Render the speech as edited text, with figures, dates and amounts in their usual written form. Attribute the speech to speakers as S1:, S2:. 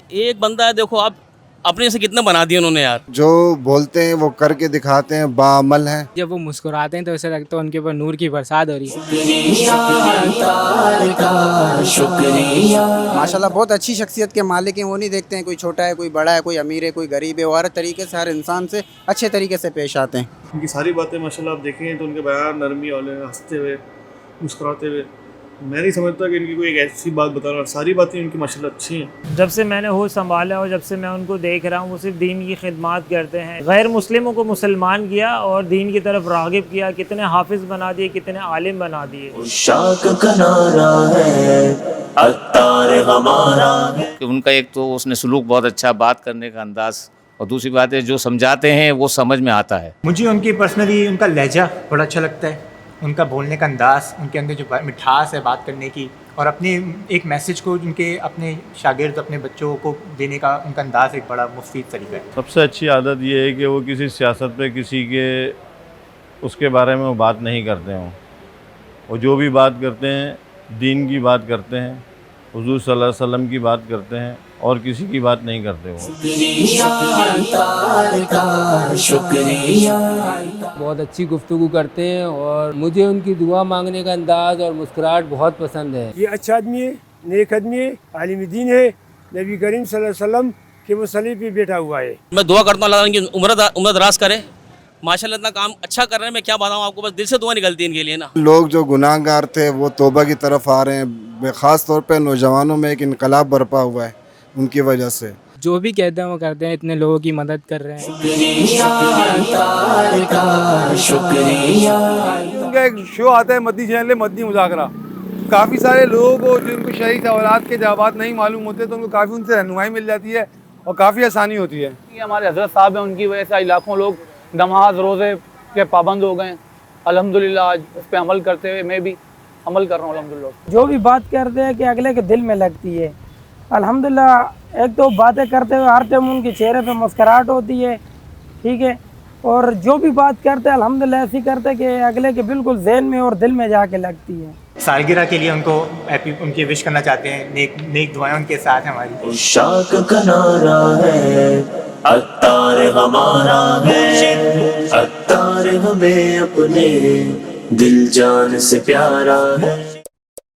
S1: एक बंदा है, देखो आप अपने से कितना बना दिया उन्होंने यार।
S2: जो बोलते हैं वो करके दिखाते हैं, बाअमल हैं।
S3: जब वो मुस्कुराते हैं तो ऐसा लगता है उनके ऊपर नूर की बरसात हो रही है।
S4: माशाल्लाह बहुत अच्छी शख्सियत के मालिक हैं। वो नहीं देखते हैं कोई छोटा है, कोई बड़ा है, कोई अमीर है, कोई गरीब है। वो हर तरीके से, हर इंसान से अच्छे तरीके से पेश आते हैं।
S5: उनकी सारी बातें माशाल्लाह आप देखें तो उनके बयान नरमी वाले, हंसते हुए, मुस्कुराते हुए। मैं नहीं समझता कि इनकी कोई एक ऐसी बात बता रहा हूँ। सारी बातें इनकी माशाल्लाह अच्छी हैं।
S6: जब से मैंने होश संभाला और जब से मैं उनको देख रहा हूँ, वो सिर्फ दीन की खिदमत करते हैं। गैर मुस्लिमों को मुसलमान किया और दीन की तरफ रागिब किया। कितने हाफिज बना दिए, कितने आलिम बना दिए।
S7: कि उनका एक तो उसने सलूक बहुत अच्छा, बात करने का अंदाज़, और दूसरी बात है जो समझाते हैं वो समझ में आता है।
S8: मुझे उनकी पर्सनली उनका लहजा बड़ा अच्छा लगता है, उनका बोलने का अंदाज़, उनके अंदर जो मिठास है बात करने की, और अपने एक मैसेज को उनके अपने शागिर्द, अपने बच्चों को देने का उनका अंदाज़ एक बड़ा मुफीद तरीका है।
S9: सबसे अच्छी आदत ये है कि वो किसी सियासत पे किसी के उसके बारे में वो बात नहीं करते हों। वो जो भी बात करते हैं दीन की बात करते हैं, हुज़ूर सल्लल्लाहु अलैहि वसल्लम की बात करते हैं, और किसी की बात नहीं करते हो।
S3: बहुत अच्छी गुफ्तगू करते हैं और मुझे उनकी दुआ मांगने का अंदाज़ और मुस्कुराहट बहुत पसंद है।
S10: ये अच्छा आदमी है, नेक आदमी है, आलिम दीन है, नबी करीम सल्लल्लाहु अलैहि वसल्लम के मुसल्ली पे बैठा हुआ है।
S1: मैं दुआ करता हूँ अल्लाह इनकी उम्र दराज करे। माशाल्लाह इतना काम अच्छा कर रहे हैं, मैं क्या बताऊँ आपको, बस दिल से दुआ निकलती है इनके लिए ना।
S2: लोग जो गुनाहगार थे वो तौबा की तरफ आ रहे हैं। ख़ास तौर पे नौजवानों में एक इनकलाब बरपा हुआ है उनकी वजह से।
S3: जो भी कहते हैं वो करते हैं, इतने लोगों की मदद कर रहे हैं।
S10: उनका एक शो आता है मदनी चैनल, मदनी मुज़ाकरा। काफ़ी सारे लोगों को जिनको शरीक सवालात के जवाब नहीं मालूम होते तो उनको काफ़ी उनसे रहनुमाई मिल जाती है और काफ़ी आसानी होती है।
S11: हमारे हज़रत साहब हैं, उनकी वजह से लाखों लोग नमाज रोज़े के पाबंद हो गए। अल्हम्दुलिल्लाह आज उस पर अमल करते हुए मैं भी अमल कर रहा हूँ अल्हम्दुलिल्लाह।
S12: जो भी बात करते हैं कि अगले के दिल में लगती है। अल्हम्दुलिल्लाह एक तो बातें करते हुए हर टाइम उनके चेहरे पे मुस्कुराहट होती है, ठीक है, और जो भी बात करते हैं अल्हम्दुलिल्लाह ऐसी करते हैं कि अगले के बिल्कुल ज़हन में और दिल में जाके लगती है।
S8: सालगिरह के लिए उनको उनकी विश करना चाहते हैं, नेक दुआएं उनके साथ हैं हमारी।
S13: उशाक का नारा है, अत्तार हमारा है, अत्तार हमें अपने दिल जान से प्यारा है।